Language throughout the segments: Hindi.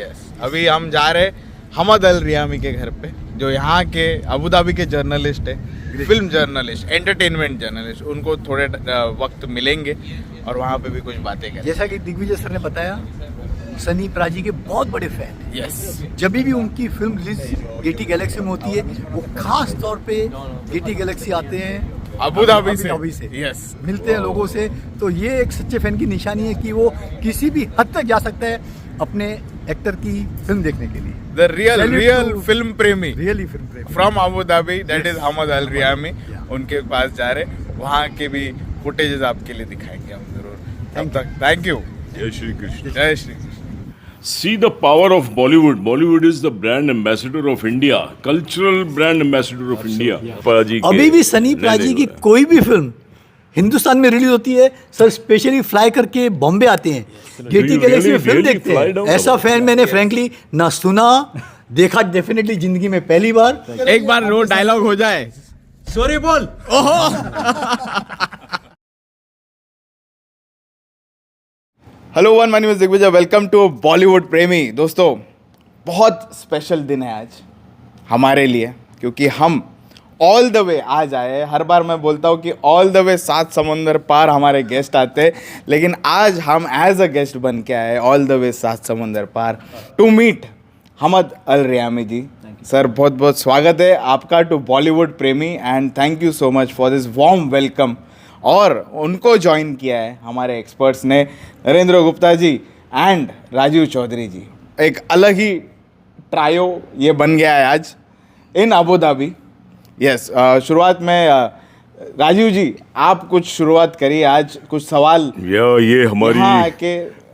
यस अभी हम जा रहे हमद अल रियामी के घर पे, जो यहाँ के अबू धाबी के जर्नलिस्ट है, फिल्म जर्नलिस्ट, एंटरटेनमेंट जर्नलिस्ट। उनको थोड़े वक्त मिलेंगे और वहाँ पे भी कुछ बातें करेंगे। जैसा कि दिग्विजय सर ने बताया, सनी प्राजी के बहुत बड़े फैन हैं। यस जब भी उनकी फिल्म रिलीज गेटी गैलेक्सी में होती है, वो खास तौर पे गेटी गैलेक्सी आते हैं अबू धाबी से यस मिलते हैं लोगों से। तो ये एक सच्चे फैन की निशानी है कि वो किसी भी हद तक जा सकता है अपने एक्टर की फिल्म देखने के लिए। द रियल फिल्म प्रेमी रियली फिल्म प्रेमी from Abu Dhabi, that is Hamad Al Riyami. उनके पास जा रहे, वहाँ के भी फुटेजेस आपके लिए दिखाएंगे हम जरूर। तब तक थैंक यू। जय श्री कृष्ण। जय Shri Krishna. See the power of Bollywood. Bollywood is the brand ambassador of India, cultural brand ambassador of India. प्राजी के अभी भी सनी प्राजी की कोई भी फिल्म हिंदुस्तान में रिलीज होती है सर, स्पेशली फ्लाई करके बॉम्बे आते हैं, गेटी गैलेक्सी में फिल्म देखते हैं। ऐसा फैन मैंने फ्रैंकली ना सुना, देखा डेफिनेटली जिंदगी में पहली बार। एक बार रो डायलॉग हो जाए, सॉरी बोल। ओहो hello one, my name is Digvijay, welcome to Bollywood Premi. दोस्तों, बहुत स्पेशल दिन है आज हमारे लिए, क्योंकि हम ऑल द वे आज आए। हर बार मैं बोलता हूँ कि ऑल द वे 7 समंदर पार हमारे गेस्ट आते हैं, लेकिन आज हम एज अ गेस्ट बन के आए ऑल द वे 7 समंदर पार to meet Hamad Al Riyami ji. Sir, बहुत बहुत स्वागत है आपका टू बॉलीवुड प्रेमी and thank you so much for this warm welcome. और उनको ज्वाइन किया है हमारे एक्सपर्ट्स ने, नरेंद्र गुप्ता जी एंड राजीव चौधरी जी। एक अलग ही ट्रायो ये बन गया है आज इन अबू धाबी। यस, शुरुआत में राजीव जी आप कुछ शुरुआत करिए। आज कुछ सवाल ये हमारी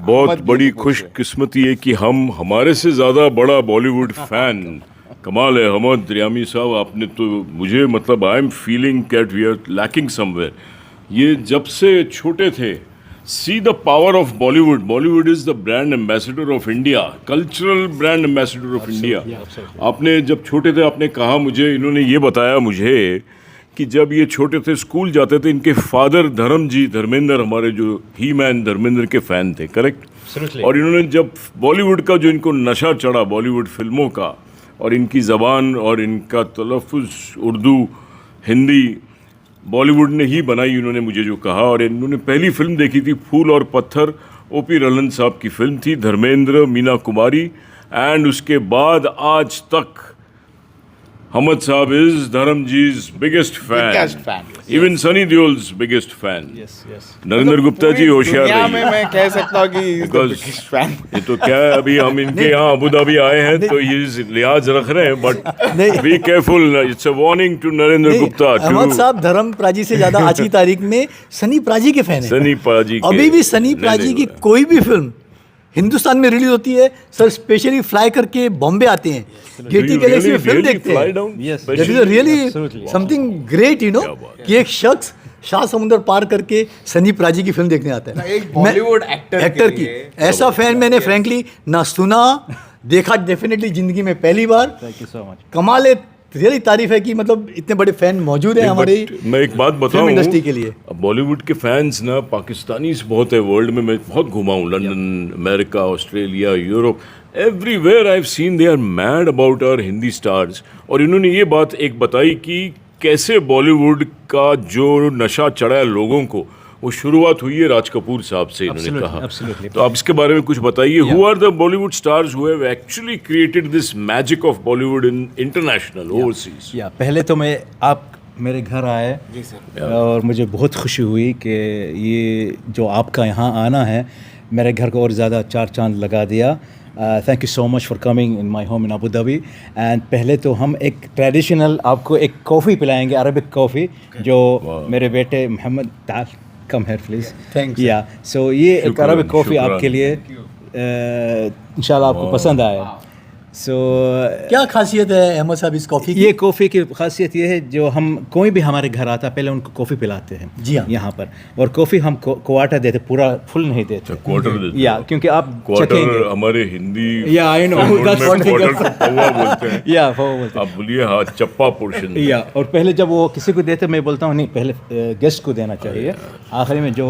बहुत बड़ी खुशकिस्मती है कि हम हमारे से ज़्यादा बड़ा बॉलीवुड फैन, कमाल है हमद रियामी साहब। आपने तो मुझे मतलब I am feeling that we are lacking somewhere. ये जब से छोटे थे, see the power of Bollywood. Bollywood is the brand ambassador of India, cultural brand ambassador of India. आपने जब छोटे थे, आपने कहा मुझे, इन्होंने ये बताया मुझे कि जब ये छोटे थे स्कूल जाते थे, इनके फादर धर्मेंद्र, हमारे जो ही मैन धर्मेंद्र के फ़ैन थे, करेक्ट। और इन्होंने जब बॉलीवुड का जो इनको नशा चढ़ा बॉलीवुड फिल्मों का, और इनकी ज़बान और इनका तलफ़ुज़ उर्दू हिंदी बॉलीवुड ने ही बनाई, उन्होंने मुझे जो कहा। और इन्होंने पहली फिल्म देखी थी फूल और पत्थर, ओपी रलन साहब की फिल्म थी, धर्मेंद्र, मीना कुमारी। एंड उसके बाद आज तक हमद साहब इज धर्मजी's biggest fan. Even Sunny Deol's biggest fan. Narendra Gupta ji होशियार रहिए। में मैं कह सकता हूँ कि biggest fan. ये तो क्या है, अभी हम इनके यहाँ अबू धाबी आए हैं तो ये लिहाज रख रहे हैं, but be careful, it's a warning to Narendra Gupta. Ahmed साहब धर्म प्राजी से ज्यादा आज की तारीख में सनी प्राजी के फैन हैं। सनी प्राजी अभी भी सनी प्राजी की कोई भी फिल्म हिंदुस्तान में रिलीज होती है सर, स्पेशली फ्लाई करके बॉम्बे आते हैं, गेटी गैलेक्सी में फिल्म देखते हैं। That is really something great, you know, कि एक शख्स 7 समुंदर पार करके सनी प्राजी की फिल्म देखने आता है। एक बॉलीवुड एक्टर की ऐसा फैन मैंने फ्रैंकली ना सुना, देखा डेफिनेटली जिंदगी में पहली बार। Thank you so much. कमाल है, रियली तारीफ है कि मतलब इतने बड़े फैन मौजूद हैं हमारे मैं एक बात बताऊं, इंडस्ट्री के लिए। बॉलीवुड के फैंस ना पाकिस्तानीज बहुत है वर्ल्ड में। मैं बहुत घुमा हूँ, London, America, Australia, Europe, everywhere I have seen they are mad about our Hindi stars. और इन्होंने ये बात एक बताई कि कैसे बॉलीवुड का जो नशा चढ़ा है लोगों को, वो शुरुआत हुई है राज कपूर साहब से, इन्होंने कहा। तो आप इसके बारे में कुछ बताइए, who are the Bollywood stars who have actually created this magic of Bollywood in international overseas. पहले तो आप मेरे घर आए और मुझे बहुत खुशी हुई कि ये जो आपका यहाँ आना है मेरे घर को और ज़्यादा 4 चांद लगा दिया। Thank you so much for coming in my home in Abu Dhabi. And पहले तो हम एक ट्रेडिशनल आपको एक कॉफ़ी पिलाएंगे, अरबिक कॉफ़ी, जो मेरे बेटे मोहम्मद ताल कम हेयर प्लीज। थैंक्स। या सो ये एक अरबिक कॉफ़ी आपके लिए इंशाल्लाह आपको पसंद आए। सो क्या खासियत है अहमद साहब इस कॉफ़ी की? ये कॉफ़ी की खासियत ये है, जो हम कोई भी हमारे घर आता है पहले उनको कॉफ़ी पिलाते हैं। जी हाँ, यहाँ पर। और कॉफ़ी हम क्वार्टर देते, पूरा फुल नहीं देते। क्वार्टर देते, या क्योंकि आप क्वार्टर हमारे हिंदी या I know that's one thing पौवा बोलते हैं। या पौवा बोलते हैं। आप बोलिए हाँ, चप्पा पोर्शन। या और पहले जब वो किसी को देते, मैं बोलता हूँ नहीं, पहले गेस्ट को देना चाहिए, आखिरी में जो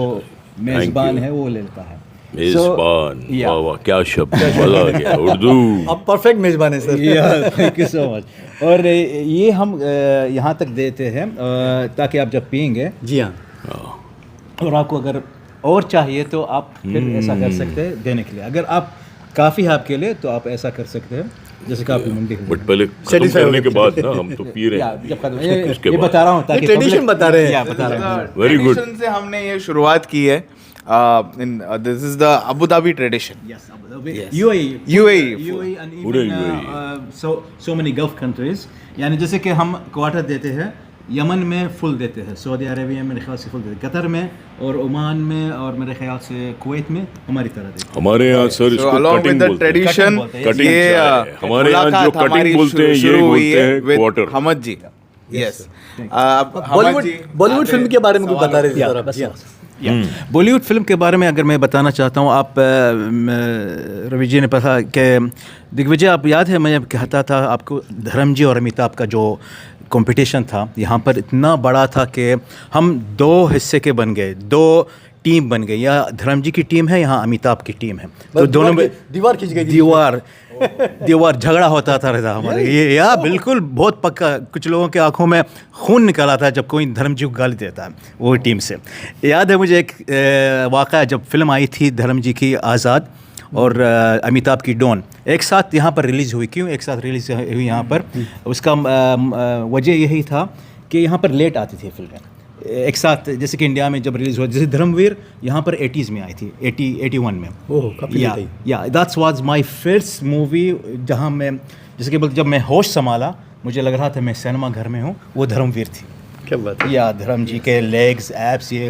मेज़बान है वो ले लेता है। मेजबान, yeah. वाह वाह क्या शब्द, मजा आ गया उर्दू। आप परफेक्ट मेजबान है sir. Thank you so much. और ये हम यहाँ तक देते हैं ताकि आप जब पियेंगे जी हाँ, और आपको अगर और चाहिए तो आप फिर ऐसा कर सकते हैं देने के लिए। अगर आप काफ़ी है आपके लिए तो आप ऐसा कर सकते हैं जैसे कि आपकी मंडी है। बट पहले खत्म करने के बाद ना हम तो पी रहे हैं। जब खत्म उसके ये बाद। बता रहा हूँ ताकि ट्रेडिशन public- बता रहे हैं। या, बता रहे हैं। Very good. ट्रेडिशन से हमने ये शुरुआत की है। This is the Abu Dhabi tradition. Yes, Abu Dhabi. UAE. UAE. UAE and पूरे even UAE. so many Gulf countries. यानी जैसे कि हम क्वार्टर देते हैं, यमन में फुल देते हैं, सऊदी अरेबिया में मेरे ख्याल से फुल देते हैं, कतर में और ओमान में और मेरे ख्याल से कुवैत में हमारी तरह देते हैं। हमारे यहाँ सर So इसको along with कटिंग the बोलते हैं। tradition, बोलते हैं। Cutting ये चाय है। हमारे यहाँ जो मुलाकात cutting हमारी बोलते हैं, शुरू यही हुई बोलते है हैं with quarter। Hamad ji. Yes. Bollywood film के बारे में कुछ बता रहे थे या, सर आप। बस, बॉलीवुड फिल्म के बारे में अगर मैं बताना चाहता हूँ, आप रवि जी ने पता कि दिग्विजय, आप याद है मैं कहता था आपको धर्म जी और अमिताभ का जो कंपटीशन था यहाँ पर इतना बड़ा था कि हम दो हिस्से के बन गए, दो टीम बन गई। यहाँ धर्म जी की टीम है, यहाँ अमिताभ की टीम है। तो दोनों में दीवार खींच गई थी। दीवार झगड़ा होता था रहता हमारे ये या बिल्कुल बहुत पक्का। कुछ लोगों के आंखों में खून निकला था जब कोई धर्म जी को गाली देता है वो टीम से। याद है मुझे एक वाक़या, जब फिल्म आई थी धर्म जी की आज़ाद और अमिताभ की डॉन एक साथ यहाँ पर रिलीज़ हुई। क्यों एक साथ रिलीज़ हुई यहाँ पर? उसका वजह यही था कि यहाँ पर लेट आती थी फिल्में एक साथ, जैसे कि इंडिया में जब रिलीज़ हुआ, जैसे धर्मवीर यहाँ पर 80s में आई थी, 81 में। ओह, काफी लेट आई। या that's was my first movie जहाँ मैं, जैसे कि जब मैं होश संभाला मुझे लग रहा था मैं सिनेमा घर में हूँ, वो धर्मवीर थी। क्या बात है। या धर्म जी के लेग्स एप्स ये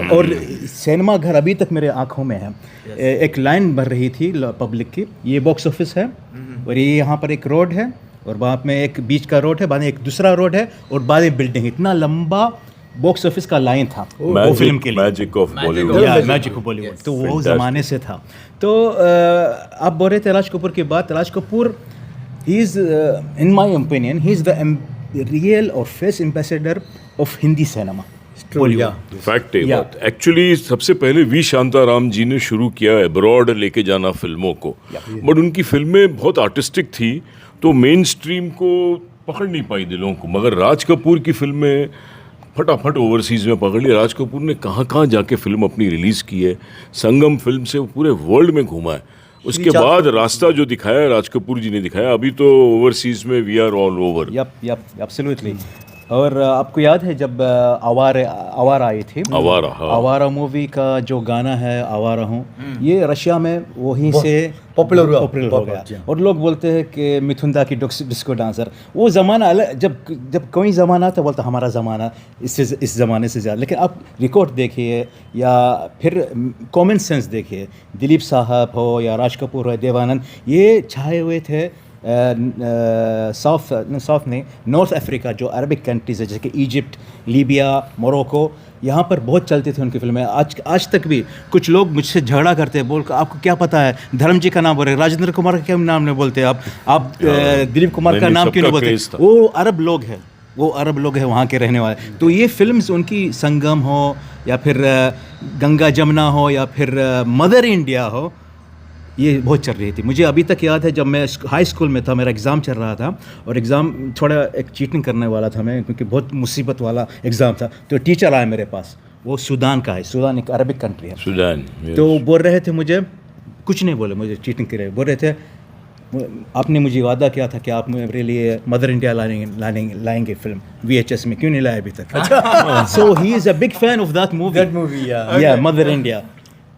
और सिनेमा घर अभी तक मेरे आंखों में है। एक लाइन भर रही थी पब्लिक की, ये बॉक्स ऑफिस है और ये यहाँ पर एक रोड है और बाद में एक बीच का रोड है, बाद में एक दूसरा रोड है और बाद में बिल्डिंग। इतना लंबा बॉक्स ऑफिस का लाइन था वो फिल्म के लिए। Magic of Bollywood. या मैजिक ऑफ बॉलीवुड, तो वो ज़माने से था। तो आप बोल रहे थे राज कपूर की बात। Raj Kapoor he is in my opinion he is the real और face ambassador of Hindi cinema Bollywood. Fact है बात। एक्चुअली सबसे पहले वी शांताराम जी ने शुरू किया अब्रॉड लेके जाना फिल्मों को, बट उनकी फिल्में बहुत आर्टिस्टिक थी तो मेन स्ट्रीम को पकड़ नहीं पाई दिलों को। मगर राज कपूर की फिल्में फटाफट ओवरसीज़ में पकड़ ली। राज कपूर ने कहाँ कहाँ जाके फिल्म अपनी रिलीज़ की है। संगम फिल्म से वो पूरे वर्ल्ड में घूमा है। उसके बाद रास्ता जो दिखाया राज कपूर जी ने दिखाया, अभी तो ओवरसीज़ में we are all over. Yup absolutely. और आपको याद है जब आवारा आई थी, आवारा मूवी का जो गाना है आवारा हूँ, ये रशिया में वहीं से पॉपुलर हो गया। और लोग बोलते हैं कि मिथुन दा की डिस्को डांसर, वो ज़माना अलग, जब कोई ज़माना था बोलता हमारा ज़माना इस ज़माने से ज़्यादा। लेकिन आप रिकॉर्ड देखिए या फिर कॉमन सेंस देखिए, दिलीप साहब हो या राज कपूर हो, देवानंद, ये छाए हुए थे साउथ नहीं, नॉर्थ अफ्रीका जो अरबिक कंट्रीज़ है जैसे कि इजिप्ट, लीबिया, मोरक्को, यहाँ पर बहुत चलती थी उनकी फिल्में। आज तक भी कुछ लोग मुझसे झगड़ा करते हैं, बोल आपको क्या पता है धर्म जी का नाम बोल रहे, राजेंद्र कुमार का क्या नाम नहीं बोलते आप दिलीप कुमार का नाम क्यों नहीं बोलते? वो अरब लोग हैं, वो अरब लोग हैं वहाँ के रहने वाले। तो ये फिल्म्स उनकी संगम हो या फिर गंगा जमुना हो या फिर मदर इंडिया हो, ये बहुत चल रही थी। मुझे अभी तक याद है जब मैं हाई स्कूल में था, मेरा एग्ज़ाम चल रहा था और एग्ज़ाम थोड़ा एक चीटिंग करने वाला था मैं, क्योंकि बहुत मुसीबत वाला एग्ज़ाम था। तो टीचर आया मेरे पास, वो सूडान का है, सूडान एक अरबिक कंट्री है, सूडान। तो बोल रहे थे मुझे, कुछ नहीं बोले मुझे चीटिंग के लिए, बोल रहे थे आपने मुझे वादा किया था कि आप मेरे लिए मदर इंडिया लाएंगे फिल्म VHS में, क्यों नहीं लाया अभी तक? So he is a big fan of that movie या मदर इंडिया।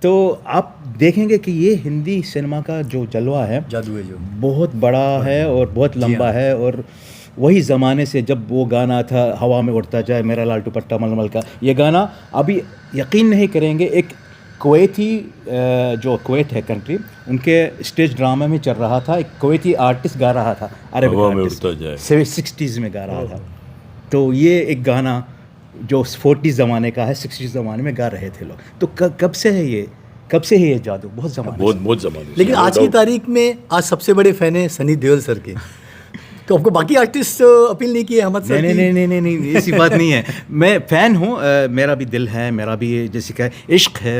तो आप देखेंगे कि ये हिंदी सिनेमा का जो जलवा है, जादू है जो बहुत बड़ा है और बहुत लंबा है। और वही ज़माने से जब वो गाना था हवा में उड़ता जाए मेरा लाल दुपट्टा मलमल का, ये गाना अभी यकीन नहीं करेंगे एक कुवैती, जो कुवैत है कंट्री, उनके स्टेज ड्रामा में चल रहा था, एक कुवैती आर्टिस्ट गा रहा था, अरबिक आर्टिस्ट 60s में गा रहा था। तो ये एक गाना जो 40s ज़माने का है, 60s ज़माने में गा रहे थे लोग। तो कब से है ये, कब से है ये जादू? बहुत ज़माने। बहुत ज़माने। लेकिन आज की तारीख में आज सबसे बड़े फैन है सनी देओल सर के। तो आपको बाकी आर्टिस्ट अपील नहीं किए अहमद सर नहीं की? नहीं नहीं नहीं नहीं नहीं, ऐसी बात नहीं है। मैं फ़ैन हूँ, मेरा भी दिल है, मेरा भी जैसे कि इश्क है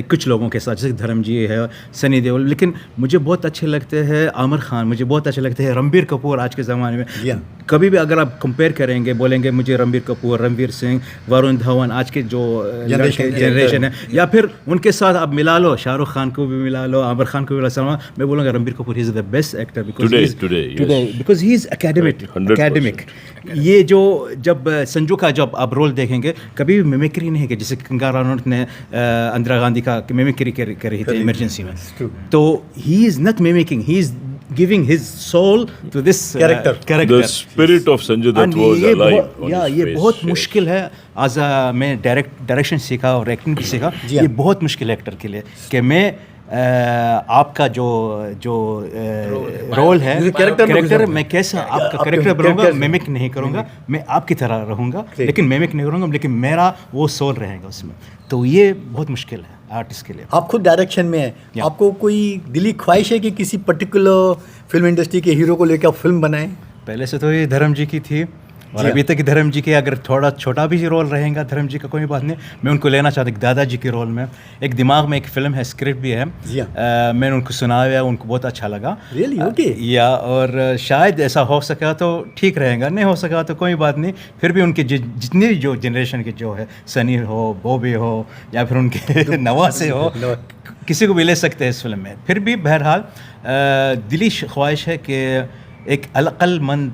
कुछ लोगों के साथ, जैसे धर्म जी है, सनी देओल, लेकिन मुझे बहुत अच्छे लगते हैं आमिर खान, मुझे बहुत अच्छे लगते हैं रणबीर कपूर आज के ज़माने में। Yeah. कभी भी अगर आप कंपेयर करेंगे, बोलेंगे मुझे रणबीर कपूर, रणवीर सिंह, वरुण धवन, आज के जो जनरेशन है, या फिर उनके साथ आप मिला लो, शाहरुख खान को भी मिला लो, आमिर खान को भी मिला, सलमान, मैं बोलूँगा Ranbir Kapoor is the best actor because he is academic. ये जो जब संजू का जब आप रोल देखेंगे, कभी भी मिमिक्री नहीं है, जैसे कंगना रनौत ने इंदिरा गांधी का मिमिक्री कर रही थी इमरजेंसी में, तो he is not mimicking, he is giving his soul to this The spirit of Sanjay Dutt was alive on his ये face, बहुत yes. मुश्किल है। आज मैं डायरेक्शन सीखा और एक्टिंग भी सीखा, ये बहुत मुश्किल है एक्टर के लिए कि मैं आपका जो रोल है, कैरेक्टर मैं कैसा आपका कैरेक्टर बनाऊंगा, मिमिक नहीं करूंगा, मैं आपकी तरह रहूंगा, लेकिन मिमिक नहीं करूंगा, लेकिन मेरा वो सोल रहेगा उसमें। तो ये बहुत मुश्किल है आर्टिस्ट के लिए। आप खुद डायरेक्शन में है, आपको कोई दिली ख्वाहिश है कि किसी पर्टिकुलर फिल्म इंडस्ट्री के हीरो को लेकर आप फिल्म बनाएं? पहले से तो ये धर्म जी की थी, और अभी तक धर्म जी के अगर थोड़ा छोटा भी रोल रहेगा धर्म जी का, कोई बात नहीं, मैं उनको लेना चाहता हूँ दादाजी के रोल में। एक दिमाग में एक फिल्म है, स्क्रिप्ट भी है, मैंने उनको सुनाया, उनको बहुत अच्छा लगा। रियली? ओके। या और शायद ऐसा हो सका तो ठीक रहेगा, नहीं हो सका तो कोई बात नहीं, फिर भी उनके जितने भी जो जनरेशन के जो है, सनी हो, बॉबी हो, या फिर उनके नवासे हो, किसी को भी ले सकते हैं इस फिल्म में। फिर भी बहरहाल दिली ख्वाहिश है कि एक अक्लमंद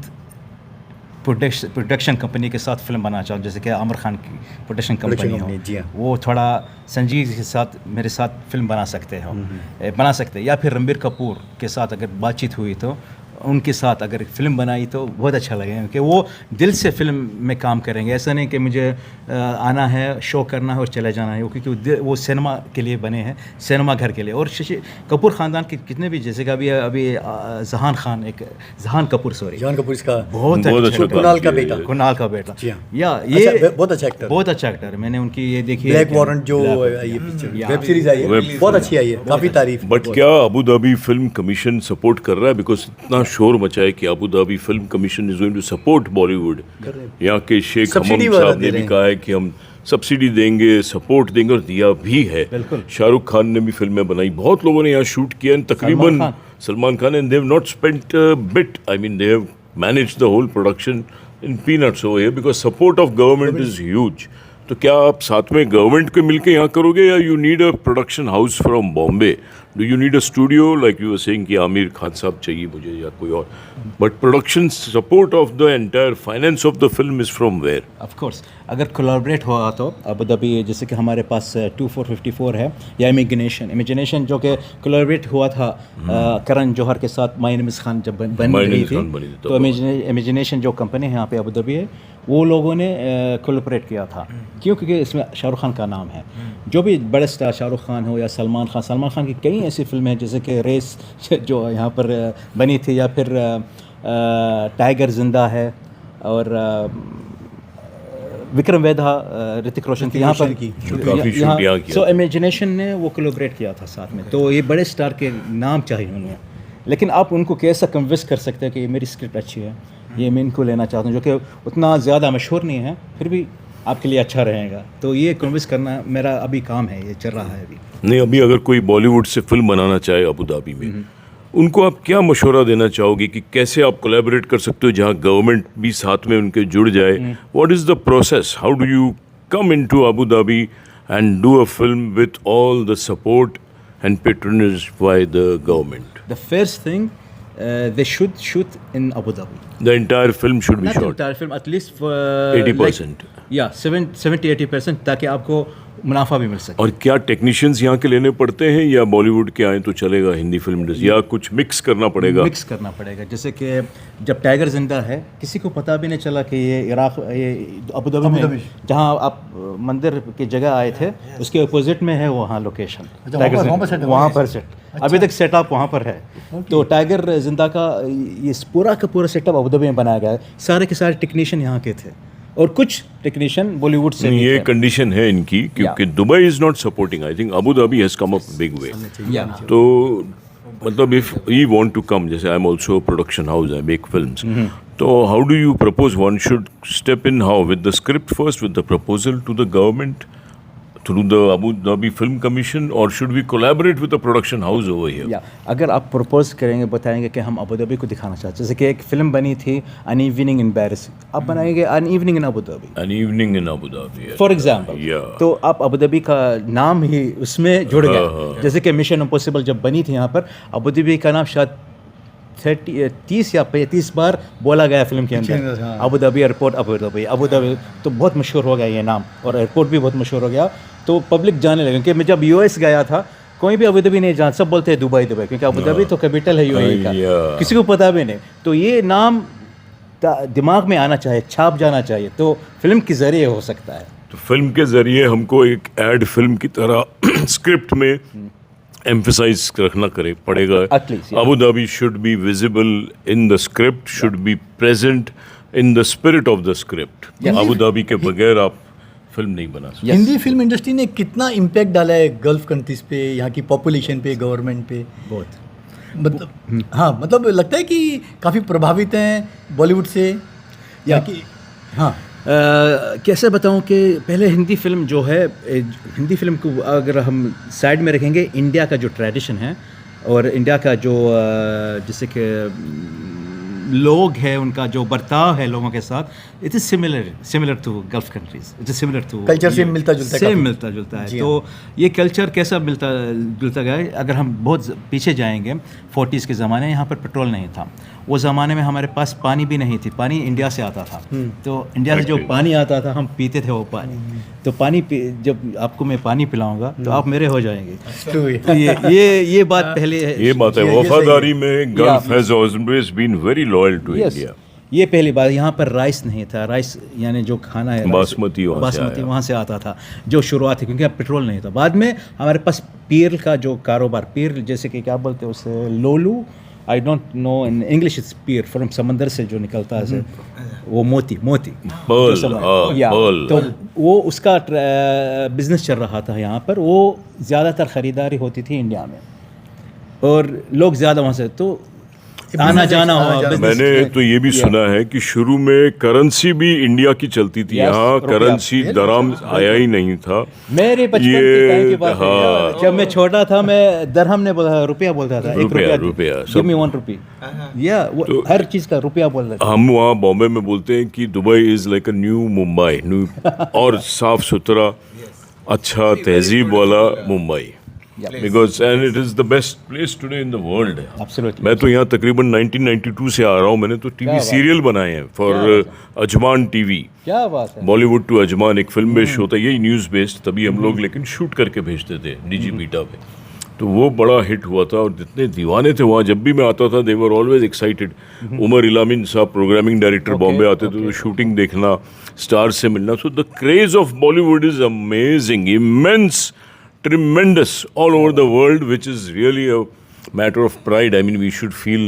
प्रोडक्शन कंपनी के साथ फिल्म बनाना चाहूँ, जैसे कि आमिर खान की प्रोडक्शन कंपनी हो, वो थोड़ा संजीव के साथ मेरे साथ फिल्म बना सकते हैं, या फिर रणबीर कपूर के साथ अगर बातचीत हुई तो उनके साथ अगर फिल्म बनाई तो बहुत अच्छा लगेगा, कि वो दिल से फिल्म में काम करेंगे। ऐसा नहीं कि मुझे आना है, शो करना है और चले जाना है, क्योंकि वो सिनेमा के लिए बने हैं, सिनेमा घर के लिए। और शशि कपूर ख़ानदान के कितने भी, जैसे कि अभी जहान कपूर इसका बहुत अच्छा, कुणाल का बेटा, या ये बहुत अच्छा एक्टर है। मैंने उनकी ये देखी ब्लैक वारंट जो ये पिक्चर वेब सीरीज आई है, बहुत अच्छी आई है, काफ़ी तारीफ। बट क्या Abu Dhabi film commission support कर रहा है? बिकॉज इतना शोर मचा है कि Abu Dhabi film commission is going to support Bollywood. यहाँ के शेख हमम साहब ने भी कहा है कि हम सब्सिडी देंगे, सपोर्ट देंगे, और दिया भी है। शाहरुख खान ने भी फिल्में बनाई, बहुत लोगों ने यहाँ शूट किया, तकरीबन Salman Khan, and they have not spent bit, I mean they have managed the whole production in peanuts over here, because support of government is huge. तो क्या आप साथ में गवर्नमेंट को मिलके यहाँ करोगे, या you need a production house from Bombay? Do you need a studio like you were saying कि आमिर खान साहब चाहिए मुझे या कोई और, but production support of the entire finance of the film is from where? Of course अगर कोलैबोरेट हुआ तो अबू धाबी, जैसे कि हमारे पास 2454 है, या इमेजिनेशन जो कि कोलैबोरेट हुआ था करण जौहर के साथ, माय नेम इज़ खान जब बन रही थी, तो इमेजिनेशन जो कंपनी है यहाँ पे अबू धाबी है, वो लोगों ने कोलैबोरेट किया था। क्यों? क्योंकि इसमें शाहरुख खान का नाम है। जो भी बड़े स्टार, शाहरुख खान हो या सलमान खान की कई ऐसी फिल्में हैं, जैसे कि रेस जो यहाँ पर बनी थी, या फिर टाइगर जिंदा है, और विक्रम वेधा, ऋतिक रोशन की यहाँ पर, सो इमेजिनेशन ने वो कोलैबोरेट किया था साथ में। तो ये बड़े स्टार के नाम चाहिए उन्हें, लेकिन आप उनको कैसा कन्विंस कर सकते हैं कि ये मेरी स्क्रिप्ट अच्छी है, ये मैं इनको लेना चाहता हूँ, जो कि उतना ज़्यादा मशहूर नहीं है, फिर भी आपके लिए अच्छा रहेगा। तो ये कन्विंस करना मेरा अभी काम है, ये चल रहा है अभी। नहीं, अभी अगर कोई बॉलीवुड से फिल्म बनाना चाहे अबू धाबी में, उनको आप क्या मशवरा देना चाहोगे कि कैसे आप कोलैबोरेट कर सकते हो जहाँ गवर्नमेंट भी साथ में उनके जुड़ जाए? What is the process? How do you come into Abu Dhabi and do a film with all the support and patronage by the government? The first thing, they should shoot in Abu Dhabi. The entire film should be Not shot. the entire film, at least for 80%. Yeah, 70-80%, ताकि आपको मुनाफा भी मिल सके। और क्या टेक्नीशियंस यहाँ के लेने पड़ते हैं, या बॉलीवुड के आए तो चलेगा हिंदी फिल्म इंडस्ट्री, या कुछ मिक्स करना पड़ेगा? मिक्स करना पड़ेगा। जैसे कि जब टाइगर जिंदा है, किसी को पता भी नहीं चला कि ये इराक, ये अबू धाबी में जहाँ आप मंदिर की जगह आए थे, उसके अपोजिट में है वहाँ लोकेशन, वहाँ पर सेट, अभी तक सेटअप वहाँ पर है। तो टाइगर जिंदा का ये पूरा का पूरा सेटअप अबू धाबी में बनाया गया है, सारे के सारे टेक्नीशियन यहाँ के थे, और कुछ टेक्नीशियन बॉलीवुड से भी ये कंडीशन है इनकी, क्योंकि Dubai is not supporting, I think Abu Dhabi has come up big way. तो मतलब if we want to come, जैसे I'm also a production house, I make films. So how do you propose one should step in? How with the script first, with the proposal to the government through the Abu Dhabi Film Commission, or should we collaborate with the production house over here? या अगर आप प्रपोज करेंगे, बताएंगे कि हम अबू धाबी को दिखाना चाहते हैं, जैसे कि एक फिल्म बनी थी एन इवनिंग इन पेरिस, आप बनाएंगे an evening in Abu Dhabi, An evening in Abu Dhabi. For example, Yeah. तो आप अबू धाबी का नाम ही उसमें जुड़ गया। जैसे कि मिशन इम्पॉसिबल जब बनी थी यहाँ पर, अबू धाबी का नाम शायद 30 या 35 बार बोला गया फिल्म के अंदर, Abu Dhabi airport, Abu Dhabi, Abu Dhabi, तो बहुत मशहूर हो गया ये नाम, और एयरपोर्ट भी बहुत मशहूर हो गया, तो पब्लिक जाने लगे। क्योंकि मैं जब यूएस गया था, कोई भी अबू धाबी नहीं जान, सब बोलते हैं दुबई दुबई, क्योंकि अबू धाबी तो कैपिटल है यूएई का, किसी को पता भी नहीं। तो ये नाम दिमाग में आना चाहिए, छाप जाना चाहिए, तो फिल्म के ज़रिए हो सकता है। तो फिल्म के जरिए हमको एक एड फिल्म की तरह स्क्रिप्ट में एम्फसाइज रखना पड़ेगा। At least, yeah. Abu Dhabi should be visible in the script, should be present in the spirit of the script. Abu Dhabi के बगैर आप फिल्म नहीं बना सकते। हिंदी फिल्म इंडस्ट्री ने कितना इम्पैक्ट डाला है गल्फ कंट्रीज पे, यहाँ की पॉपुलेशन पे, गवर्नमेंट पे, बहुत मतलब हाँ, मतलब लगता है कि काफ़ी प्रभावित हैं बॉलीवुड से या कि हाँ। कैसे बताऊं कि पहले हिंदी फिल्म जो है, हिंदी फिल्म को अगर हम साइड में रखेंगे, इंडिया का जो ट्रेडिशन है और इंडिया का जो जैसे कि लोग हैं, उनका जो बर्ताव है लोगों के साथ, it is similar to gulf countries, it is similar to culture से मिलता जुलता है। तो ये कल्चर कैसा मिलता जुलता गया है। अगर हम बहुत पीछे जाएंगे 40s के ज़माने, यहाँ पर पेट्रोल नहीं था, वो ज़माने में हमारे पास पानी भी नहीं थी, पानी इंडिया से आता था, तो इंडिया से जो पानी आता था हम पीते थे वो पानी। तो पानी जब आपको मैं पानी पिलाऊंगा तो आप मेरे हो जाएंगे। ये बात पहले है, ये बात है, वफादारी में gulf has always been very loyal to India. ये पहली बात। यहाँ पर राइस नहीं था, राइस यानी जो खाना है बासमती वहाँ से आता था, जो शुरुआत थी, क्योंकि अब पेट्रोल नहीं था। बाद में हमारे पास पीर का जो कारोबार, पीर जैसे कि क्या बोलते हैं उसे, लोलू, I don't know in English, it's pier, from समंदर से जो निकलता है वो मोती पर्ल। तो वो उसका बिजनेस चल रहा था यहाँ पर, वो ज़्यादातर ख़रीदारी होती थी इंडिया में, और लोग ज़्यादा वहाँ से तो आना जाना हुआ। मैंने तो ये भी सुना है कि शुरू में करेंसी भी इंडिया की चलती थी, यहाँ करेंसी दराम आया ही नहीं था। मेरे बचपन के टाइम की बात है, जब मैं छोटा था, मैं दरहम ने बोला, रुपया बोलता था, रुपया गिव मी 1 रुपी, या वो हर चीज़ का रुपया बोल रहे थे। हम वहाँ बॉम्बे में बोलते हैं कि Dubai is like a new Mumbai, new और साफ सुथरा, अच्छा तहजीब वाला Mumbai, because and it is the best place today in the world. Absolutely. मैं तो यहाँ तकरीबन 1992 से आ रहा हूँ। मैंने तो टीवी सीरियल बनाए हैं फॉर अजमान टीवी। क्या बात है। बॉलीवुड टू अजमान एक फिल्म बेस्ड होता है, यही न्यूज़ बेस्ड, तभी हम लोग लेकिन शूट करके भेजते थे डीजी बीटा पे, तो वो बड़ा हिट हुआ था। और जितने दीवाने थे वहाँ, जब भी मैं आता था, दे वर ऑलवेज एक्साइटेड। उमर इलामिन साहब प्रोग्रामिंग डायरेक्टर बॉम्बे आते थे, तो शूटिंग देखना, स्टार से मिलना। So the craze of Bollywood is amazing, immense, tremendous all over the world, which is really a matter of pride. I mean, we should feel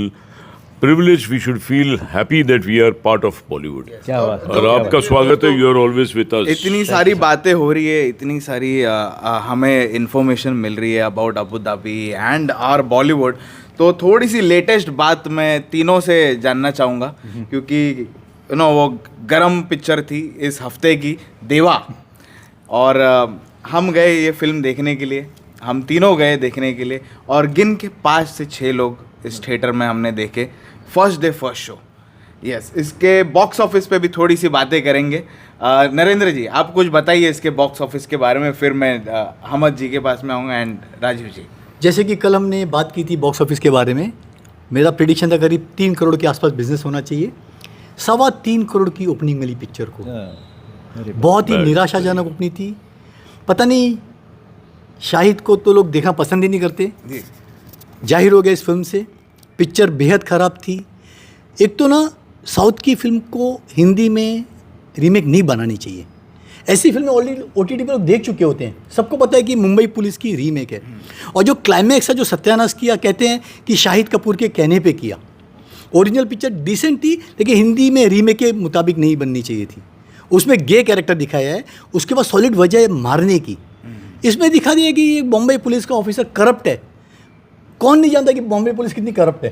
privileged, we should feel happy that we are part of Bollywood. क्या बात है। और आपका स्वागत है, you are always with us. इतनी सारी बातें हो रही है, इतनी सारी हमें इंफॉर्मेशन मिल रही है about Abu Dhabi and our Bollywood, तो थोड़ी सी लेटेस्ट बात मैं तीनों से जानना चाहूँगा, क्योंकि वो गरम पिक्चर थी इस हफ्ते की, देवा, और हम गए ये फिल्म देखने के लिए, हम तीनों गए देखने के लिए, और गिन के 5 से 6 लोग इस थिएटर में हमने देखे, first day first show. Yes, इसके बॉक्स ऑफिस पे भी थोड़ी सी बातें करेंगे। नरेंद्र जी, आप कुछ बताइए इसके बॉक्स ऑफिस के बारे में, फिर मैं हमद जी के पास में आऊँगा एंड राजीव जी। जैसे कि कल हमने बात की थी बॉक्स ऑफिस के बारे में, मेरा प्रेडिक्शन था करीब 3 करोड़ के आसपास बिजनेस होना चाहिए। 3.25 करोड़ की ओपनिंग मिली पिक्चर को, बहुत ही निराशाजनक ओपनिंग थी। पता नहीं, शाहिद को तो लोग देखना पसंद ही नहीं करते, जाहिर हो गया इस फिल्म से। पिक्चर बेहद ख़राब थी। एक तो ना, साउथ की फिल्म को हिंदी में रीमेक नहीं बनानी चाहिए। ऐसी फिल्में ऑलरेडी OTT पर लोग देख चुके होते हैं, सबको पता है कि मुंबई पुलिस की रीमेक है, और जो क्लाइमैक्स है, जो सत्यानाश किया, कहते हैं कि शाहिद कपूर के कहने पे किया। ओरिजिनल पिक्चर डिसेंट थी, लेकिन हिंदी में रीमेक के मुताबिक नहीं बननी चाहिए थी। उसमें गे कैरेक्टर दिखाया है, उसके बाद सॉलिड वजह है मारने की। इसमें दिखा दिया कि बॉम्बे पुलिस का ऑफिसर करप्ट है, कौन नहीं जानता कि बॉम्बे पुलिस कितनी करप्ट है?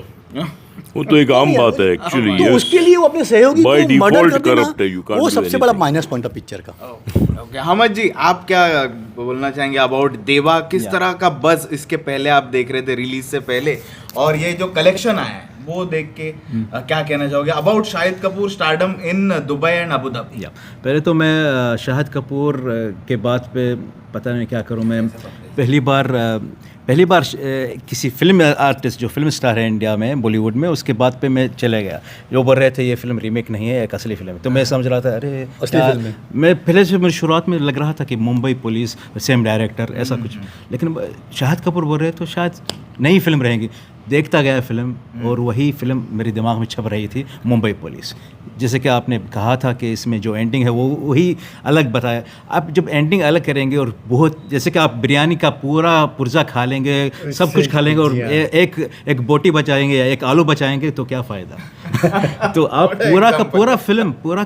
वो तो एक आम बात है एक्चुअली। तो उसके लिए वो अपने सहयोगी By को मर्डर default कर देना, corrupt है, you can't वो do सबसे बड़ा anything. माइनस पॉइंट है पिक्चर का। ओके हमद जी, आप क्या बोलना चाहेंगे अबाउट देवा? किस तरह का बज इसके पहले आप देख रहे थे रिलीज से पहले, और ये जो कलेक्शन आया है वो देख के क्या कहना चाहोगे about Shahid Kapoor stardom in Dubai and Abu Dhabi? पहले तो मैं शाहिद कपूर के बात पे पता नहीं क्या करूं। मैं पहली बार किसी फिल्म आर्टिस्ट जो फिल्म स्टार है इंडिया में, बॉलीवुड में, उसके बाद पे मैं चले गया। जो बोल रहे थे ये फिल्म रीमेक नहीं है, एक असली फिल्म है, तो मैं समझ रहा था अरे असली फिल्म है। मैं पहले से मेरी शुरुआत में लग रहा था कि मुंबई पुलिस सेम डायरेक्टर ऐसा कुछ, लेकिन शाहिद कपूर बोल रहे तो शायद नई फिल्म रहेगी। देखता गया फिल्म और वही फिल्म मेरे दिमाग में छप रही थी, मुंबई पुलिस। जैसे कि आपने कहा था कि इसमें जो एंडिंग है वो वही अलग बताया। आप जब एंडिंग अलग करेंगे और बहुत, जैसे कि आप बिरयानी का पूरा पुर्जा खा लेंगे, सब कुछ खा लेंगे और एक बोटी बचाएंगे या एक आलू बचाएंगे तो क्या फ़ायदा। तो आप पूरा का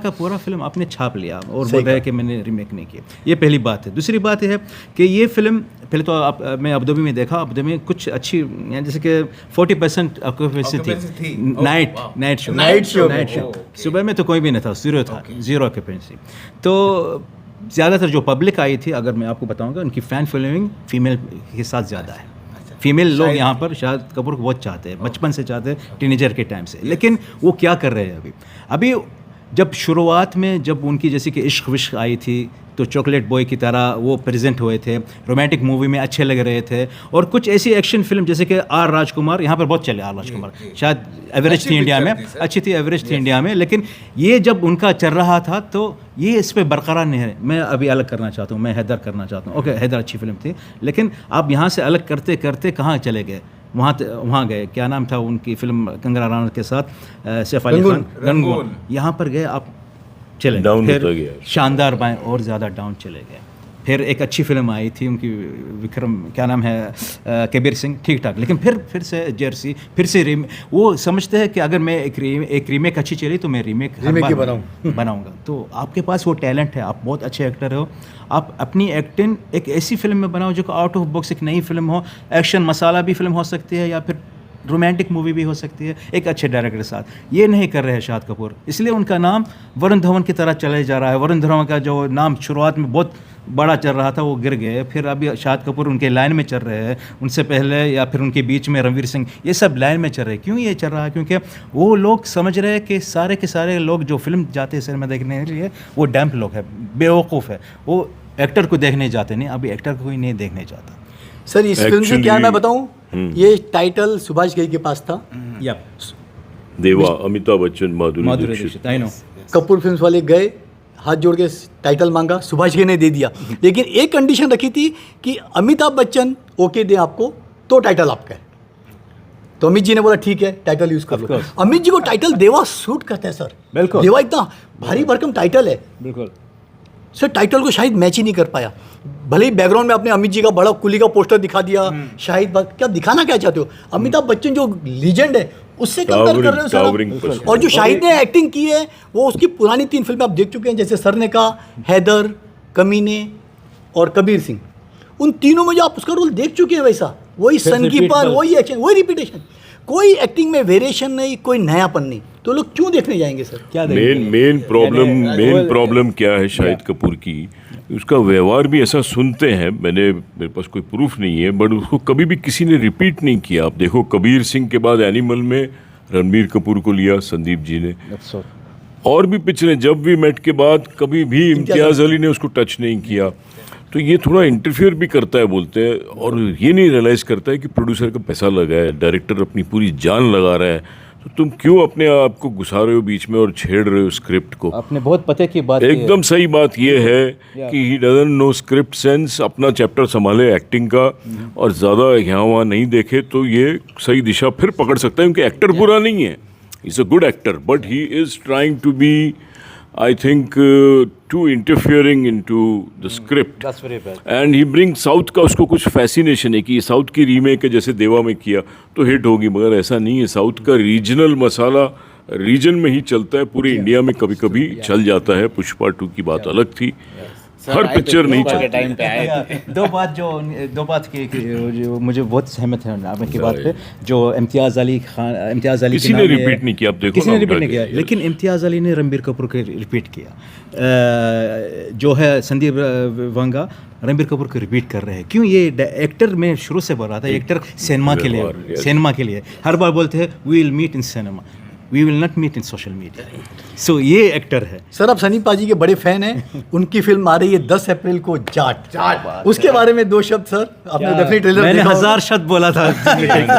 पूरा फिल्म आपने छाप लिया और बोल रहे हैं कि मैंने रीमेक नहीं किया। ये पहली बात है। दूसरी बात यह है कि ये फिल्म पहले तो मैं अबुधाबी में देखा, अबुधाबी में कुछ अच्छी, जैसे कि 40% ऑक्यूपेंसी थी। नाइट शो सुबह में तो कोई भी नहीं था, जीरो ऑक्यूपेंसी। तो ज़्यादातर जो पब्लिक आई थी, अगर मैं आपको बताऊंगा, उनकी फ़ैन फॉलोइंग फीमेल के साथ ज़्यादा है। फीमेल लोग यहाँ पर शाहिद कपूर को बहुत चाहते हैं, बचपन से चाहते हैं, टीनेजर के टाइम से। लेकिन वो क्या कर रहे हैं अभी जब शुरुआत में जब उनकी जैसे कि इश्क विश्क आई थी तो चॉकलेट बॉय की तरह वो प्रेजेंट हुए थे, रोमांटिक मूवी में अच्छे लग रहे थे। और कुछ ऐसी एक्शन फिल्म जैसे कि आर राजकुमार, यहाँ पर बहुत चले आर राजकुमार, शायद एवरेज थी इंडिया में, अच्छी थी, एवरेज थी इंडिया में। लेकिन ये जब उनका चल रहा था तो ये इस पर बरकरार नहीं है। मैं अभी अलग करना चाहता हूँ, मैं हैदर करना चाहता हूँ। ओके, हैदर अच्छी फिल्म थी, लेकिन आप यहाँ से अलग करते करते कहाँ चले गए? वहाँ गए, क्या नाम था उनकी फिल्म कंगना रनौत के साथ, सैफ अली खान, रंगून। यहाँ पर गए आप, चले डाउन फिर होता गया। शानदार बाएं और ज़्यादा डाउन चले गए। फिर एक अच्छी फिल्म आई थी उनकी, विक्रम, क्या नाम है, कबीर सिंह, ठीक ठाक। लेकिन फिर से जर्सी, फिर से वो समझते हैं कि अगर मैं एक रीमेक अच्छी चली तो मैं रीमेक बनाऊंगा। तो आपके पास वो टैलेंट है, आप बहुत अच्छे एक्टर हो, आप अपनी एक्टिंग एक ऐसी फिल्म में बनाओ जो आउट ऑफ बॉक्स एक नई फिल्म हो, एक्शन मसाला भी फिल्म हो सकती है या फिर रोमांटिक मूवी भी हो सकती है, एक अच्छे डायरेक्टर के साथ। ये नहीं कर रहे हैं शाहिद कपूर, इसलिए उनका नाम वरुण धवन की तरह चले जा रहा है। वरुण धवन का जो नाम शुरुआत में बहुत बड़ा चल रहा था वो गिर गए, फिर अभी शाहिद कपूर उनके लाइन में चल रहे हैं, उनसे पहले या फिर उनके बीच में रणवीर सिंह, ये सब लाइन में चल रहे हैं। क्यों ये चल रहा है? क्योंकि वो लोग समझ रहे हैं कि सारे के सारे लोग जो फिल्म जाते हैं सिनेमा देखने के लिए वो डैम्प लोग हैं, बेवकूफ़ है, वो एक्टर को देखने जाते नहीं। अभी एक्टर को कोई नहीं देखने जाता। सर इस फिल्म से क्या मैं बताऊं, ये टाइटल सुभाष घई के पास था, या देवा, Amitabh Bachchan, Madhuri Dixit. I know. Kapoor films वाले गए, हाथ जोड़ के टाइटल मांगा, सुभाष घई ने दे दिया। लेकिन एक कंडीशन रखी थी कि अमिताभ बच्चन ओके दे आपको तो टाइटल आपका है। तो अमित जी ने बोला ठीक है, टाइटल यूज कर लो। अमित जी को टाइटल देवा सूट करता है सर, बिल्कुल। देवा इतना भारी भरकम टाइटल है, बिल्कुल सर टाइटल को शायद मैच ही नहीं कर पाया। भले ही बैकग्राउंड में आपने अमित जी का बड़ा कुली का पोस्टर दिखा दिया, शाहिद क्या दिखाना क्या चाहते हो? अमिताभ बच्चन जो लीजेंड है उससे कंपेयर कर रहे हो सर। और जो शाहिद ने एक्टिंग की है वो उसकी पुरानी 3 फिल्में आप देख चुके हैं, जैसे सर ने कहा, हैदर, कमीने और कबीर सिंह। उन तीनों में जो आप उसका रोल देख चुके हैं, वैसा वही सन कीपर, वही एक्शन, वही रिपीटेशन, कोई एक्टिंग में वेरिएशन नहीं, कोई नयापन नहीं। तो लोग क्यों देखने जाएंगे सर? क्या मेन प्रॉब्लम क्या है शाहिद कपूर की, उसका व्यवहार भी ऐसा सुनते हैं। मेरे पास कोई प्रूफ नहीं है, बट उसको कभी भी किसी ने रिपीट नहीं किया। आप देखो कबीर सिंह के बाद एनिमल में रणबीर कपूर को लिया संदीप जी ने, और भी पिछले जब वी मेट के बाद कभी भी इम्तियाज़ अली ने उसको टच नहीं किया। तो ये थोड़ा इंटरफियर भी करता है बोलते हैं, और ये नहीं रियलाइज़ करता है कि प्रोड्यूसर का पैसा लगा है, डायरेक्टर अपनी पूरी जान लगा रहा है, तो तुम क्यों अपने आप को घुसा रहे हो बीच में और छेड़ रहे हो स्क्रिप्ट को? आपने बहुत पते की बात एकदम सही बात ये है कि he doesn't know script sense, अपना चैप्टर संभाले एक्टिंग का, और ज़्यादा यहाँ वहाँ नहीं देखे तो ये सही दिशा फिर पकड़ सकता है। क्योंकि एक्टर बुरा नहीं है, is a good actor, but he is trying to be, I think too interfering into the script. That's very bad. And he brings south का, उसको कुछ फैसिनेशन है कि ये साउथ की रीमेक है, जैसे देवा में किया तो हिट होगी, मगर ऐसा नहीं है। साउथ का रीजनल मसाला रीजन में ही चलता है, पूरे इंडिया में कभी कभी चल जाता है। पुष्पा 2 की बात अलग थी, हर पिक्चर नहीं के चलती। टाइम पे आए थे। दो बात जो मुझे बहुत सहमत है आपकी बात पे, जो इम्तियाज़ अली के किसी ने नाम रिपीट नहीं किया, आप देखो किसी ना ने रिपीट उठा नहीं के। किया, लेकिन इम्तियाज़ अली ने रणबीर कपूर के रिपीट किया। जो है संदीप वांगा रणबीर कपूर को रिपीट कर रहे हैं। क्यों? ये एक्टर में शुरू से बोल रहा था, एक्टर सिनेमा के लिए, yes. सिनेमा के लिए हर बार बोलते हैं we will meet in cinema, we will not meet in social media. So ये एक्टर है। सर आप सनी पाजी के बड़े फैन हैं, उनकी फिल्म आ रही है 10 अप्रैल को, जाट। उसके बारे में 2 शब्द सर, आपने डेफिनेटली ट्रेलर मैंने देखा होगा। 1000 शब्द बोला था।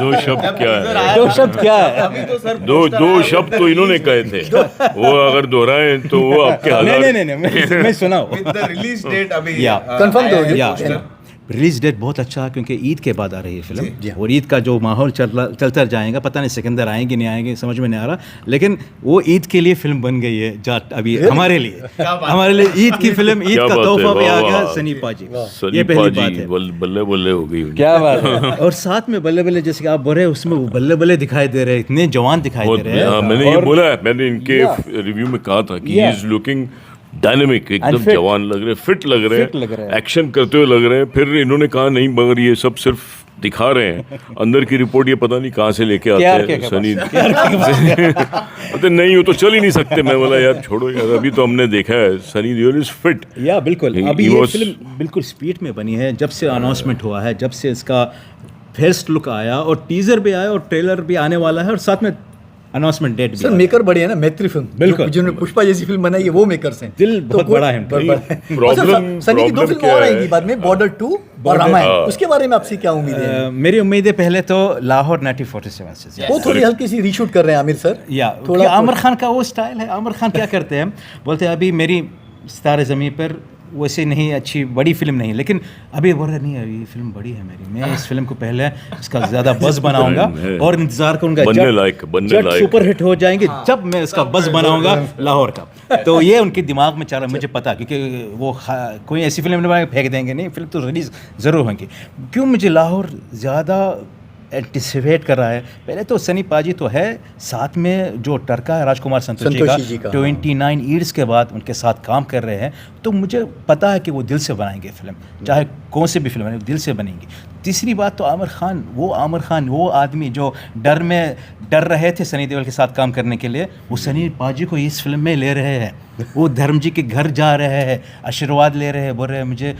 दो शब्द क्या है? 2 शब्द क्या है? दो शब्द तो इन्होंने कहे थे, वो अगर दोहराए तो वो आपके हजार। नहीं, मैं सुनाओ। रिलीज डेट अभी या कंफर्म तो हो गया। या रिलीज डेट बहुत अच्छा है, क्योंकि ईद के बाद आ रही है फिल्म, और ईद का जो माहौल चलता जाएगा, पता नहीं सिकंदर आएंगे नहीं आएंगे, समझ में नहीं आ रहा, लेकिन वो ईद के लिए फिल्म बन गई है जाट अभी हमारे लिए ईद की फिल्म, ईद क्या का बात है, तोहफा भी आ वाह, गया वाह। सनी पाजी। सनी ये पहली पाजी बात है। बल्ले बल्ले हो गई उनकी। क्या बात है। और साथ में बल्ले बल्ले, जैसे कि आप बोल रहे हैं, उसमें वो बल्ले बल्ले दिखाई दे रहे हैं, इतने जवान दिखाई बहुत दे रहे हाँ, हैं। मैंने ये और- बोला है, मैंने इनके रिव्यू में कहा था कि ही इज लुकिंग डायनेमिक, एकदम fit. जवान लग रहे, फिट लग रहे Fit लग रहे हैं, हैं। एक्शन करते हुए लग रहे हैं। फिर इन्होंने कहा नहीं, मगर ये सब सिर्फ दिखा रहे हैं, अंदर की रिपोर्ट ये पता नहीं कहाँ से लेके आते KRK हैं के सनी। बोलते नहीं, वो तो चल ही नहीं सकते। मैं बोला यार छोड़ो यार, अभी तो हमने देखा है सनी देओल इज फिट। या बिल्कुल, He- अभी he ये was- फिल्म बिल्कुल स्पीड में बनी है। जब से अनाउंसमेंट हुआ है, जब से इसका फर्स्ट लुक आया, और टीजर भी आया, और ट्रेलर भी आने वाला है, और साथ में अनाउंसमेंट डेट भी सर आया। मेकर बड़े हैं ना, मैत्री फिल्म बिल्कुल। जिन्होंने पुष्पा जैसी फिल्म बनाई है वो मेकर्स हैं। दिल बहुत कोई- बड़ा है उनका। बड़ा है। Problem- अच्छा, सनी की 2 problem फिल्म क्या और है? आएंगी बाद में, बॉर्डर 2 और रामायण, उसके बारे में आपसे क्या उम्मीद है? मेरी उम्मीद है पहले तो लाहौर 1947 से। वो थोड़ी हल्की सी रीशूट कर रहे हैं आमिर सर। या थोड़ा आमिर खान का वो स्टाइल है। आमिर खान क्या करते हैं, बोलते हैं अभी मेरी सितारे ज़मीं पर वैसे नहीं, अच्छी बड़ी फिल्म नहीं, लेकिन अभी बोल रहे नहीं, अभी ये फिल्म बड़ी है मेरी, मैं इस फिल्म को पहले इसका ज़्यादा बज़ बनाऊंगा और इंतज़ार करूंगा बनने जब लायक, बनने जब लायक। सुपर हिट हो जाएंगे, जब मैं इसका बज़ बनाऊंगा लाहौर का। तो ये उनके दिमाग में चल रहा है, मुझे पता, क्योंकि वो कोई ऐसी फिल्म नहीं बना के फेंक देंगे, नहीं, फिल्म तो रिलीज़ ज़रूर होंगी। क्यों मुझे लाहौर ज़्यादा एंटिसिपेट कर रहा है? पहले तो सनी पाजी तो है, साथ में जो टर्का है राजकुमार संतोषी संतोषी का, जी का, 29 ईयर्स के बाद उनके साथ काम कर रहे हैं, तो मुझे पता है कि वो दिल से बनाएंगे फिल्म, चाहे कौन सी भी फिल्म बने, दिल से बनेंगी। तीसरी बात तो आमिर खान, वो आदमी जो डर रहे थे सनी देओल के साथ काम करने के लिए, वो सनी पाजी को इस फिल्म में ले रहे हैं। वो धर्म जी के घर जा रहे हैं, आशीर्वाद ले रहे हैं, बोल रहे हैं मुझे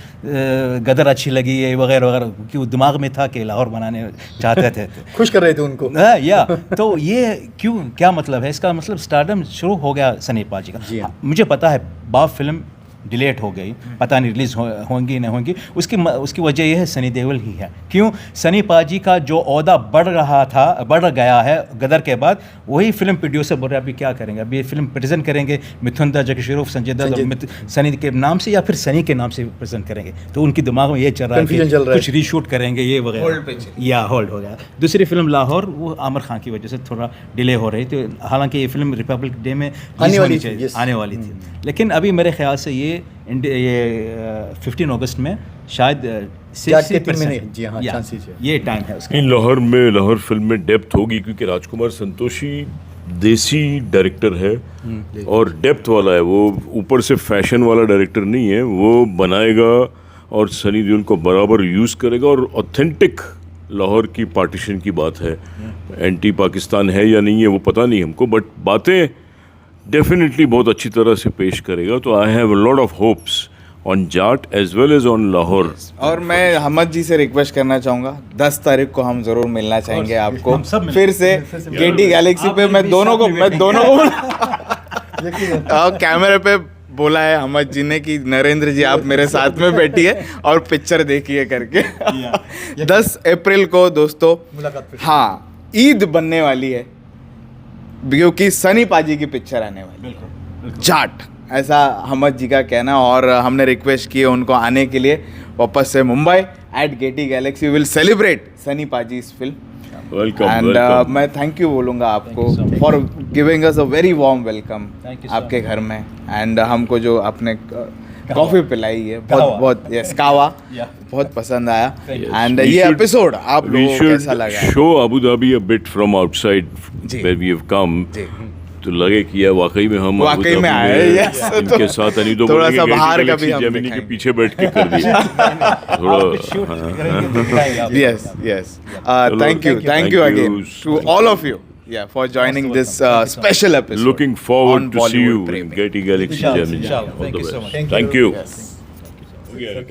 गदर अच्छी लगी है वगैरह वगैरह, क्योंकि वो दिमाग में था कि लाहौर बनाने चाहते थे। खुश कर रहे थे उनको। या तो ये क्यों, क्या मतलब है इसका? मतलब स्टारडम शुरू हो गया सनी पाजी जी का। हाँ। मुझे पता है बाप फिल्म डिलेट हो गई, पता नहीं रिलीज़ होंगी नहीं होंगी, उसकी वजह यह है सनी देओल ही है। क्यों? सनी पाजी का जो ओहदा बढ़ गया है गदर के बाद, वही फिल्म प्रोड्यूसर बोल रहे हैं अभी क्या करेंगे, अभी ये फिल्म प्रेजेंट करेंगे मिथुन दा, जकी श्रोफ, संजय दत्त, सनी के नाम से या फिर सनी के नाम से प्रेजेंट करेंगे। तो उनके दिमाग में ये चल रहा है कि कुछ रीशूट करेंगे ये वगैरह, या होल्ड हो गया। दूसरी फिल्म लाहौर, वो आमिर खान की वजह से थोड़ा डिले हो रही थी, हालांकि ये फिल्म रिपब्लिक डे में आने वाली चाहिए, थी, आने वाली थी, लेकिन अभी मेरे ख्याल से ये 15 अगस्त में शायद जी हाँ, चांसेस है। ये टाइम है उसका। इन लाहौर फिल्म में डेप्थ होगी, क्योंकि राजकुमार संतोषी देसी डायरेक्टर है और डेप्थ वाला है। वो ऊपर से फैशन वाला डायरेक्टर नहीं है, वो बनाएगा और सनी देओल को बराबर यूज़ करेगा। और ऑथेंटिक लाहौर की पार्टीशन की बात है, एंटी पाकिस्तान है या नहीं है वो पता नहीं हमको, बट बातें डेफिनेटली बहुत अच्छी तरह से पेश करेगा। तो I have a lot of hopes on Jaat as well as on Lahore. और मैं हमद जी से रिक्वेस्ट करना चाहूँगा, 10 तारीख को हम ज़रूर मिलना चाहेंगे आपको फिर से गेटी गैलेक्सी पे। मैं दोनों को कैमरे पे बोला है हमद जी ने कि नरेंद्र जी आप मेरे साथ में बैठिए और पिक्चर देखिए करके। 10 अप्रैल को दोस्तों, हाँ, ईद बनने वाली है, क्योंकि सनी पाजी की पिक्चर आने वाली है जाट, ऐसा हमद जी का कहना। और हमने रिक्वेस्ट की है उनको आने के लिए वापस से Mumbai at Gaiety Galaxy. Will celebrate Sunny paaji इस फिल्म। वेलकम एंड मैं थैंक यू बोलूँगा आपको for giving us a very warm welcome आपके घर में। एंड हमको जो आपने कॉफ़ी पिलाई है बहुत यस कावा बहुत पसंद आया। एंड ये एपिसोड आप लोगों को कैसा लगा? Show Abu Dhabi a bit from outside जी। Where we have come. तो लगे कि यार वाकई में हम वाकई में आए, yes, इनके तो साथ नहीं तो थोड़ा बोलेंगे सा कि बाहर का गैलेक्सी भी हम जेमिनी के दिखाएंगे। पीछे बैठ के कर दिया थोड़ा Yes, yes. Thank you Thank again you. to all of you. Yeah, for joining this special episode. looking forward on to see you Bollywood in Premi. Getty Galaxy Gemini. Inshallah. All Thank the you so best. much. Thank you.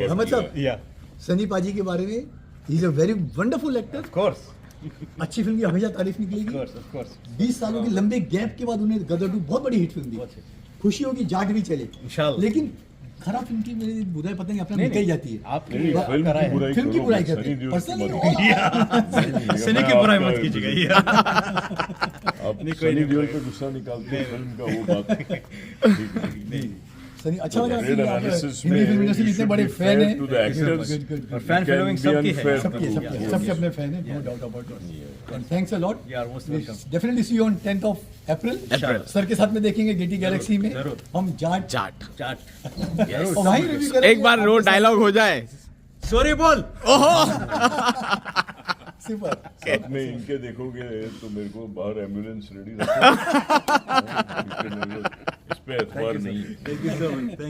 Ahmad साहब, सनी पाजी के बारे में, he is a very wonderful actor. Of course. अच्छी फिल्म की हमेशा तारीफ निकलेगी। Of course. 20 सालों के लंबे गैप के बाद उन्हें गदर 2 बहुत बड़ी हिट फिल्म दी। खुशी होगी जाट भी चले, इंशाल्लाह। लेकिन खराब फिल्म की मेरी बुराई पता नहीं अपना निकल जाती है। आपके नहीं, लिए फिल्म की कराए हैं। बुराई फिल्म की करो, बुराई सनी करते हैं, देओल की पर्सनली मत सनी की बुराई मत कीजिएगा। आप सनी देओल पे गुस्सा निकालते हैं फिल्म का वो बात सनी अच्छा लगा कि Great आप analysis हिंदी में फिल्म इंडस्ट्री you इतने should बड़े be फैन fair हैं। to the actors. और फैन Can फॉलोइंग be सबकी unfair है। to सबके अपने फैन हैं, no doubt about it. And thanks a lot. You are most welcome. Definitely see you on 10th of April. Sir के साथ में देखेंगे गेटी गैलेक्सी में। जरूर। हम जाट Chart. चाट और वहीं रिव्यू करेंगे। एक बार रो डायलॉग हो जाए। सॉरी बोल। सुपर। साथ में इनके देखोगे तो मेरे को बाहर एम्बुलेंस रेडी रखो इस पे एतबार नहीं thank you so much. Thank